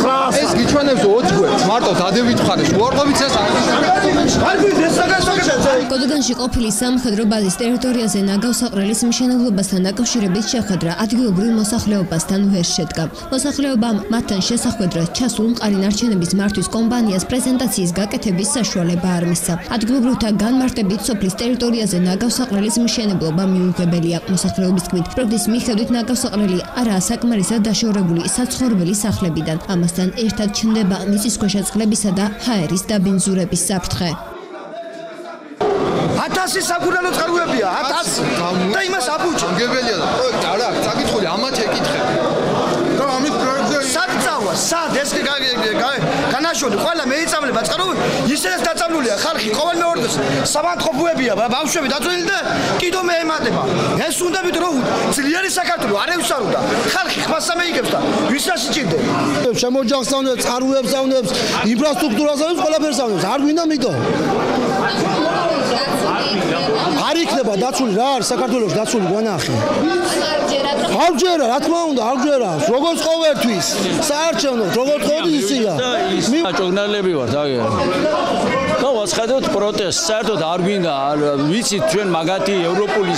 900. ეს გიჩვენებს 20 გვერდს, მარტო დადებით ხარეს, უარყოფით ეს კოდოგანში ყოფილი სამხედრო ბაზის ტერიტორიაზე ნაგავსაყრელის მშენებლობასთან დაკავშირებით შეხვედრა ადგილობრივ მოსახლეობასთან ვერ შედგა. მოსახლეობამ მათთან შესახვედრად ჩასულ მყარი ნარჩენების მართვის კომპანიას პრეზენტაციის გაკეთების საშუალება არ მისცა. ადგილობრივთა განმარტებით სოფლის ტერიტორიაზე ნაგავსაყრელის მშენებლობა მიუღებელია. მოსახლეობის თქმით, პროექტის მიხედვით ნაგავსაყრელი არაა საკმარისად დაშორებული საცხოვრებელი სახლებიდან. ამასთან ერთად ჩნდება მიწისქვეშა წყლებისა და ჰაერის დაბინძურების საფრთხე. 1000 საკურნალო წყაროებია 1000 და იმას აბუჭა. გებელია და პროექტი არა აქვს წაკითხული ამათ ეკითხები. და ამის პროექტზე საწავა სად ეს განაშონი ყველა მეიწამლება წყაროები ისედაც დაწამლულია ხალხი ყოველ მეორდეს სამანტყოფოებია ბავშვები დაწვილი და კიდო მეემატება. ეს უნდა ვიტრო ძლიერი საქართველო არ ევსარუდა ხალხი ხმასა მეიგებს და ვისაც ჭირდება. შემოჯახსავნებს წყაროებს ავნებს ინფრასტრუქტურას ავნებს ყველაფერს ავნებს არ გვინდა მიტო არ იქნება დაცული რა არის საქართველოს დაცული გვანახი აღჯერა რა თქმა უნდა აღჯერა როგორც ყოველთვის საარჩევნოდ როგორც ყოველისია ჟურნალები ვართ აგერ და ვაცხადოთ პროტესტს საერთოდ არ გვინდა ვიცით ჩვენ მაგათი ევროპული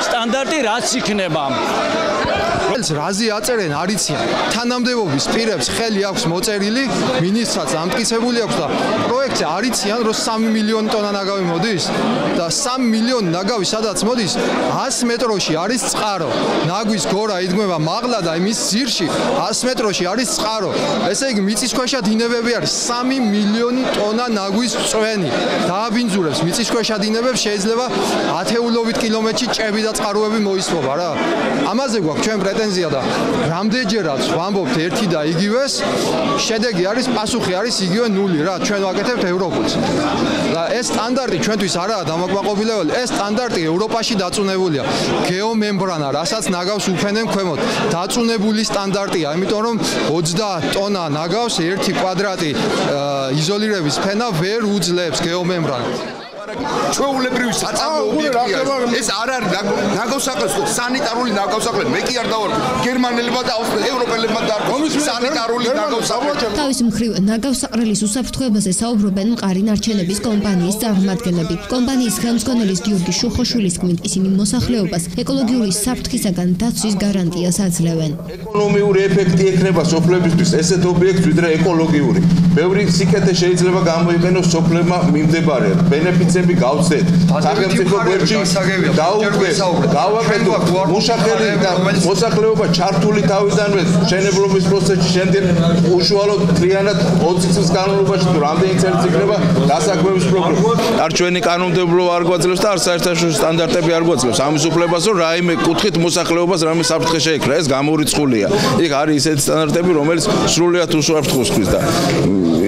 სტანდარტი რაც იქნება რაზი აწერენ არ იციან თანამდებობის პირებს ხელი აქვს მოწერილი მინისტრაც ამტკიცებული აქვს და პროექტზე არ იციან რომ 3 მილიონი ტონა ნაგავი მოდის და 3 მილიონი ნაგავი სადაც მოდის 100 მეტროში არის წყარო ნაგვის გორა იდგმება მაღლა და იმის ძირში 100 მეტროში არის წყარო ესე იგი მიწისქვეშა დინებები არის 3 მილიონი ტონა ნაგვის წვენი დააბინძურებს მიწისქვეშა დინებებს შეიძლება ათეულობით კილომეტრში ჭები და წყაროები მოისპობა რა ამაზე გვაქვს ჩვენ პრეტენზია და რამდენჯერაც ვამბობთ ერთი და იგივეს შედეგი არის პასუხი არის იგივე ნული რა ჩვენ ვაკეთებთ ევროპულს და ეს სტანდარტი ჩვენთვის არაა დამაკმაყოფილებელი ეს სტანდარტი ევროპაში დაწუნებულია გეომემბრანა რასაც ნაგავს უფენენ ქვემოთ დაწუნებული სტანდარტია იმიტომ რომ 30 ტონა ნაგავს 1 კვადრატი იზოლირების ფენა ვერ უძლებს გეომემბრანას ჩვეულებრივი საწამლო ობიექტია ეს არ არის ნაგავსაყრელი სანიტარული ნაგავსაყრელი მე კი არ დავარქვა გერმანელებმა და ევროპელებმა დაარქვეს სანიტარული ნაგავსაყრელი თავის მხრივ ნაგავსაყრელის უსაფრთხოებაზე საუბრობენ მყარი ნარჩენების კომპანიის წარმომადგენლები კომპანიის ხელმძღვანელის გიორგი შუხოშვილის თქმით ისინი მოსახლეობას ეკოლოგიური საფრთხისაგან დაცვის გარანტიას აძლევენ ეკონომიური ეფექტი ექნება სოფლებისთვის ესეთ ობიექტს ვიდრე ეკოლოგიური ბევრი სიკეთე შეიძლება გამოიყენოს სოფლებმა მიმდებარედ ბენეფიცები გავცეთ სახელმწიფო გვერდში დაუკვეს გავაკეთოთ მუშახელი და მოსახლეობა ჩართული თავიდანვე მშენებლობის პროცესში შემდეგ უშუალოდ კრიანად 20 წლის განმავლობაში თუ რამდენი წელს იქნება დასაქმების პროგრამა არ ჩვენი კანონმდებლობა არ გვაძლევს და არ საერთაშორისო სტანდარტები არ გვაძლევს ამის უფლებას რომ რაიმე კუთხით მოსახლეობას რამე საფრთხე შეექმნა ეს გამორიცხულია იქ არის ისეთი სტანდარტები რომელიც სრულიად უსაფრთხოს ხდის და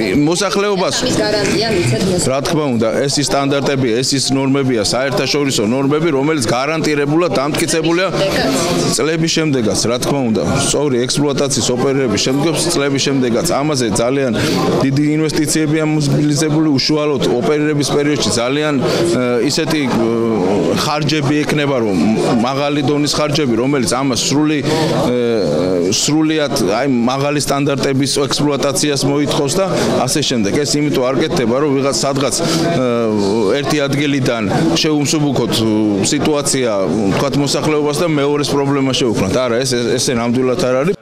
მოსახლეობას გარანტია მიცეთ რა თქმა უნდა ეს სტანდარტები ეს ის ნორმებია საერთაშორისო ნორმები რომელიც გარანტირებულად დამტკიცებულია წლების შემდეგაც რა თქმა უნდა სწორი ექსპლუატაციის ოპერირების შემდგომს წლების შემდეგაც ამაზე ძალიან დიდი ინვესტიციებია მობილიზებული უშუალოდ ოპერირების პერიოდში ძალიან ისეთი ხარჯები ექნება რომ მაღალი დონის ხარჯები რომელიც ამას სრულიად აი მაღალი სტანდარტების ექსპლუატაციას მოითხოვს და ასე შემდეგ ეს იმიტომ არ კეთდება რომ ვიღაც სადღაც ერთი ადგილიდან შეუმსუბუქოთ სიტუაცია თქვათ მოსახლეობას და მეორეს პრობლემა შეუქმნათ არა ესე ნამდვილად არ არის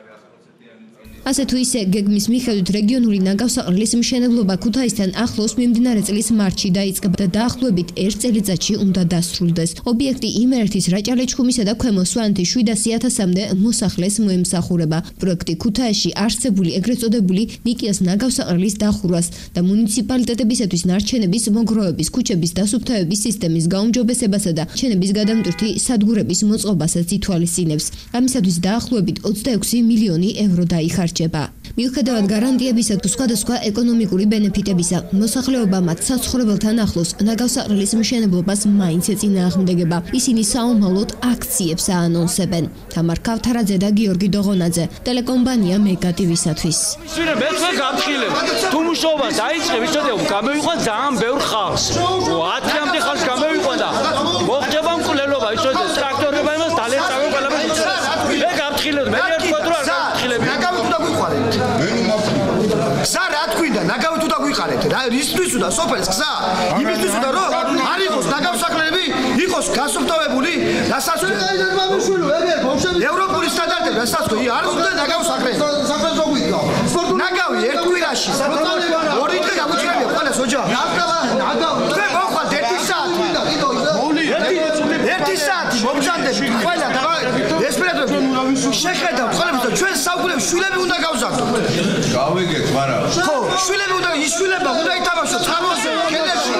ასე თუ ისე გეგმის მიხედვით რეგიონული ნაგავსაყრელის მშენებლობა ქუთაისთან ახლოს მიმდინარე წლის მარტში დაიწყება და დაახლოებით 1 წელიწადში უნდა დასრულდეს. ობიექტი იმერეთის რაჭა-ლეჩხუმისა და ქვემო სვანეთის 700.000-მდე მოსახლეს მოემსახურება. პროექტი ქუთაისში არსებული ეგრეთ წოდებული ნიკიას ნაგავსაყრელის დახურვას და მუნიციპალიტეტებისათვის ნარჩენების მოგროვების, ქუჩების დასუფთავების სისტემის გაუმჯობესებასა და ნარჩენების გადამტვირთი სადგურების მოწყობასაც ითვალისწინებს. ამისათვის დაახლოებით 26 მილიონი ევრო დაიხარჯა. მიუხედავად გარანტიებისა თუ სხვადასხვა ეკონომიკური ბენეფიტებისა, მოსახლეობა მათ საცხოვრებელთან ახლოს ნაგავსაყრელის მშენებლობას მაინც ეწინააღმდეგება. ისინი საომალოდ აქციებს აანონსებენ. თამარ ქავთარაძე და გიორგი დოღონაძე, ტელეკომპანია მეგატივისათვის. ისინი მეცხრე გამთხილებ. თუ მუშაობა დაიწყე, ვიცოდე, გამოვიყვა ძალიან ბევრ ხალხს. 10-მდე ხალხს გამოვიყვა და მოხდება მკვლელობა, ვიცოდე, ტრაქტორებმა იმას დალეწავენ ყველაფერს. მე გამთხილებ, მე ერთ კვადრო არ გამთხილებ. გზა რა თქვინდა ნაგავით უნდა გვიყარეთ რა ისთვის უნდა სოფელს გზა იმისთვის უნდა რომ არ იყოს ნაგავსაქმეები იყოს გასუფთავებული დასასწრები ევროპული სტანდარტები დასასწრები არ უნდა ნაგავსაქმეები ნაგავი ერთ კვირაში ორი დღე გამოჩერებია ყველა ოჯახი თქვენ მოხვალთ 1 საათი მომჭანდები ყველა ესპერადოები შეხედავთ ყველაფერს და ჩვენ საუბრებს შვილები უნდა გავზარდოთ გავიგეთ მაგრამ ხო შვილები უნდა ის შვილებმა უნდა ითამაშოთ წყაროზე კედელში